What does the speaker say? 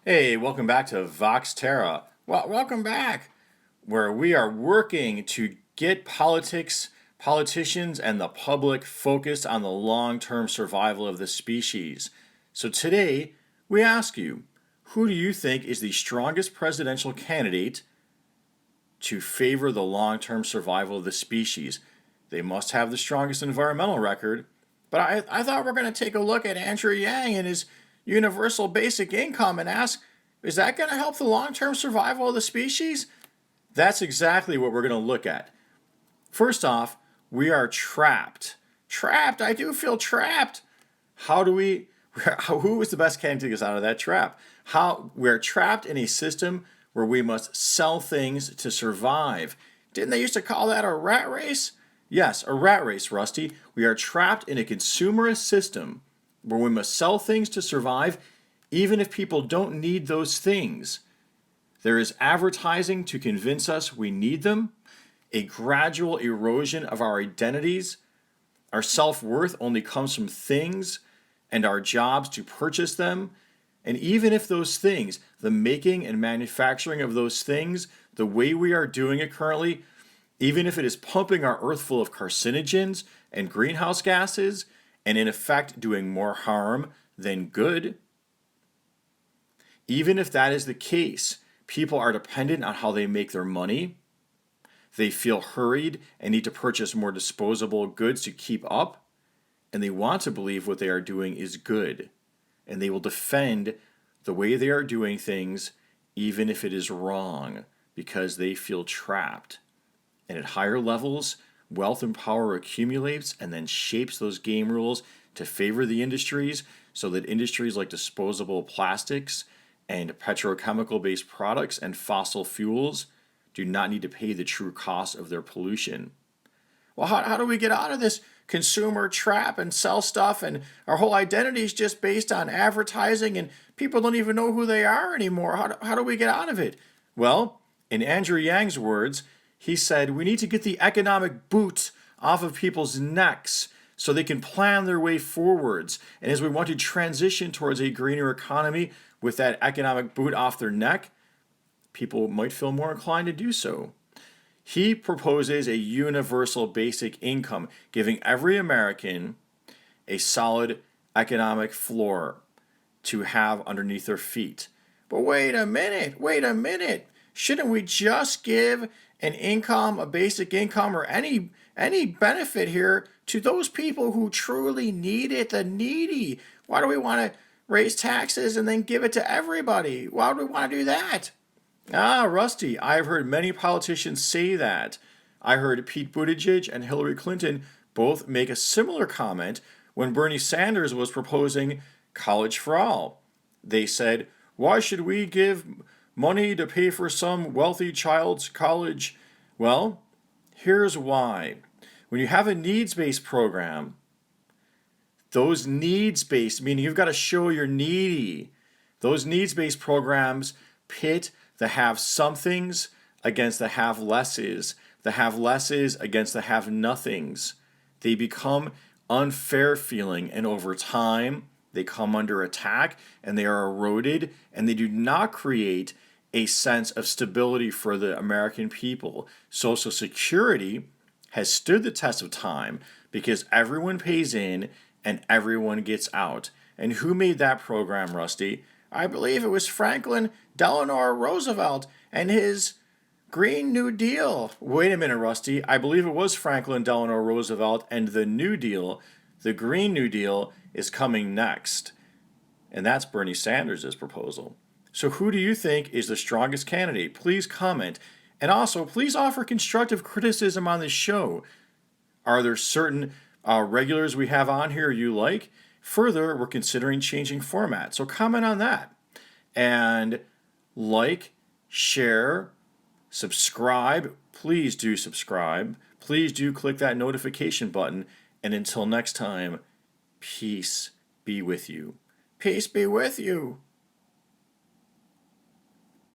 Hey, welcome back to Vox Terra. Well, welcome back, where we are working to get politicians, and the public focused on the long term survival of the species. So today, we ask you, who do you think is the strongest presidential candidate to favor the long term survival of the species? They must have the strongest environmental record, but I thought we are going to take a look at Andrew Yang and his universal basic income and ask, is that going to help the long term survival of the species? That's exactly what we're going to look at. First off, we are trapped. Trapped. I do feel trapped. How do we, who is the best candidate to get us out of that trap? We're trapped in a system where we must sell things to survive. Didn't they used to call that a rat race? Yes, a rat race, Rusty. We are trapped in a consumerist system where we must sell things to survive, even if people don't need those things. There is advertising to convince us we need them, a gradual erosion of our identities. Our self-worth only comes from things and our jobs to purchase them. And even if those things, the making and manufacturing of those things, the way we are doing it currently, even if it is pumping our earth full of carcinogens and greenhouse gases, and in effect doing more harm than good, even if that is the case, people are dependent on how they make their money. They feel hurried and need to purchase more disposable goods to keep up, and they want to believe what they are doing is good, and they will defend the way they are doing things even if it is wrong, because they feel trapped. And at higher levels, wealth and power accumulates and then shapes those game rules to favor the industries, so that industries like disposable plastics and petrochemical based products and fossil fuels do not need to pay the true cost of their pollution. Well, how do we get out of this consumer trap and sell stuff, and our whole identity is just based on advertising and people don't even know who they are anymore? How do we get out of it? Well, in Andrew Yang's words, he said we need to get the economic boot off of people's necks so they can plan their way forwards. And as we want to transition towards a greener economy with that economic boot off their neck, people might feel more inclined to do so. He proposes a universal basic income, giving every American a solid economic floor to have underneath their feet. But wait a minute. Shouldn't we just give an income, a basic income, or any benefit here to those people who truly need it, the needy? Why do we want to raise taxes and then give it to everybody? Why do we want to do that? Ah, Rusty, I've heard many politicians say that. I heard Pete Buttigieg and Hillary Clinton both make a similar comment when Bernie Sanders was proposing college for all. They said, why should we give money to pay for some wealthy child's college? Well, here's why. When you have a needs-based program, those needs-based, meaning you've got to show you're needy, those needs-based programs pit the have-somethings against the have-lesses, the have-lesses against the have-nothings. They become unfair feeling, and over time, they come under attack, and they are eroded, and they do not create a sense of stability for the American people. Social Security has stood the test of time because everyone pays in and everyone gets out. And who made that program, Rusty? I believe it was Franklin Delano Roosevelt and his Green New Deal. Wait a minute, Rusty. I believe it was Franklin Delano Roosevelt and the New Deal. The Green New Deal is coming next. And that's Bernie Sanders' proposal. So who do you think is the strongest candidate? Please comment. And also, please offer constructive criticism on this show. Are there certain regulars we have on here you like? Further, we're considering changing format. So comment on that. And like, share, subscribe. Please do subscribe. Please do click that notification button. And until next time, peace be with you. Peace be with you.